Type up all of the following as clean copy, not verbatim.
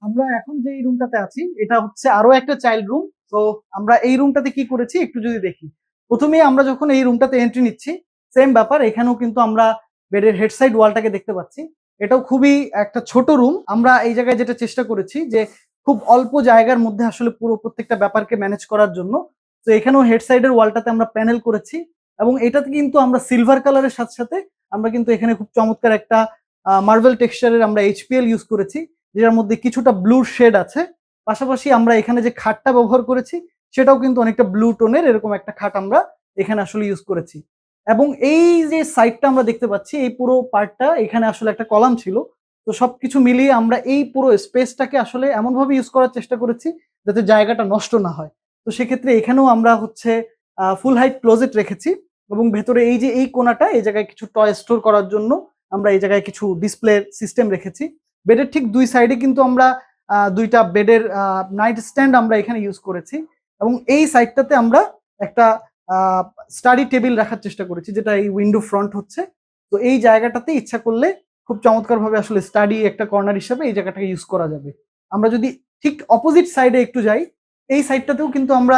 আমরা এখন যে রুমটাতে আছি এটা হচ্ছে আরো একটা চাইল্ড রুম। তো আমরা এই রুমটাতে কি করেছি একটু যদি দেখি। প্রথমেই আমরা যখন এই রুমটাতে এন্ট্রি নিচ্ছি, সেম ব্যাপার, এখানেও কিন্তু আমরা বেডের হেড সাইড ওয়ালটাকে দেখতে পাচ্ছি। এটাও খুবই একটা ছোট রুম। আমরা এই জায়গায় যেটা চেষ্টা করেছি যে খুব অল্প জায়গার মধ্যে আসলে পুরো প্রত্যেকটা ব্যাপারকে ম্যানেজ করার জন্য। তো এখানেও হেড সাইডের ওয়ালটাতে আমরা প্যানেল করেছি, এবং এটাতে কিন্তু আমরা সিলভার কালারের সাথে সাথে আমরা কিন্তু এখানে খুব চমৎকার একটা মার্বেল টেক্সচারের আমরা এইচপিএল ইউজ করেছি, যেটার মধ্যে কিছুটা ব্লু শেড আছে। পাশাপাশি আমরা এখানে যে খাটটা ব্যবহার করেছি সেটাও কিন্তু অনেকটা ব্লু টোনের, এরকম একটা খাট আমরা এখানে আসলে ইউজ করেছি। এবং এই যে সাইডটা আমরা দেখতে পাচ্ছি, এই পুরো পার্টটা এখানে আসলে একটা কলাম ছিল। তো সবকিছু মিলিয়ে আমরা এই পুরো স্পেসটাকে আসলে এমনভাবে ইউজ করার চেষ্টা করেছি যাতে জায়গাটা নষ্ট না হয়। তো সেক্ষেত্রে এখানেও আমরা হচ্ছে ফুল হাইট ক্লোজেট রেখেছি, এবং ভেতরে এই যে এই কোণাটা, এই জায়গায় কিছু টয় স্টোর করার জন্য আমরা এই জায়গায় কিছু ডিসপ্লে সিস্টেম রেখেছি। বেডের ঠিক দুই সাইডে কিন্তু আমরা দুইটা বেডের নাইট স্ট্যান্ড আমরা এখানে ইউজ করেছি, এবং এই সাইডটাতে আমরা একটা স্টাডি টেবিল রাখার চেষ্টা করেছি, যেটা এই উইন্ডো ফ্রন্ট হচ্ছে। তো এই জায়গাটাতে ইচ্ছা করলে খুব চমৎকার ভাবে আসলে স্টাডি একটা কর্নার হিসেবে এই জায়গাটাকে ইউজ করা যাবে। আমরা যদি ঠিক অপোজিট সাইডে একটু যাই, এই সাইডটাতেও কিন্তু আমরা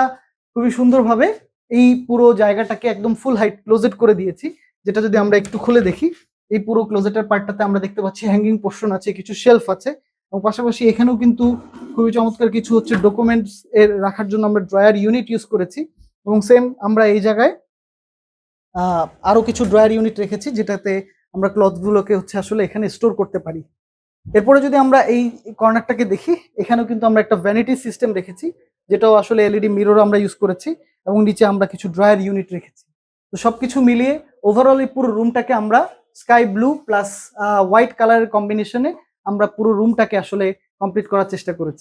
খুবই সুন্দরভাবে এই পুরো জায়গাটাকে একদম ফুল হাইট ক্লোজেট করে দিয়েছি। যেটা যদি আমরা একটু খুলে দেখি, এই পুরো ক্লোজেটের পার্টটাতে আমরা দেখতে পাচ্ছি হ্যাঙ্গিং পোর্শন আছে, কিছু শেলফ আছে, এবং পাশাপাশি এখানেও কিন্তু খুবই চমৎকার কিছু হচ্ছে ডকুমেন্টস এর রাখার জন্য আমরা ড্রয়ার ইউনিট ইউজ করেছি। এবং সেম আমরা এই জায়গায় আরো কিছু ড্রয়ার ইউনিট রেখেছি, যেটাতে আমরা ক্লথ গুলোকে হচ্ছে আসলে এখানে স্টোর করতে পারি। এরপরে যদি আমরা এই কর্নারটাকে দেখি, এখানেও কিন্তু আমরা একটা ভ্যানিটি সিস্টেম রেখেছি, যেটাও আসলে এলইডি মিরর আমরা ইউজ করেছি, এবং নিচে আমরা কিছু ড্রয়ার ইউনিট রেখেছি। তো সবকিছু মিলিয়ে ওভারঅল এই পুরো রুমটাকে আমরা স্কাই ব্লু প্লাস হোয়াইট কালারের কম্বিনেশনে আমরা পুরো রুমটাকে আসলে কমপ্লিট করার চেষ্টা করেছি।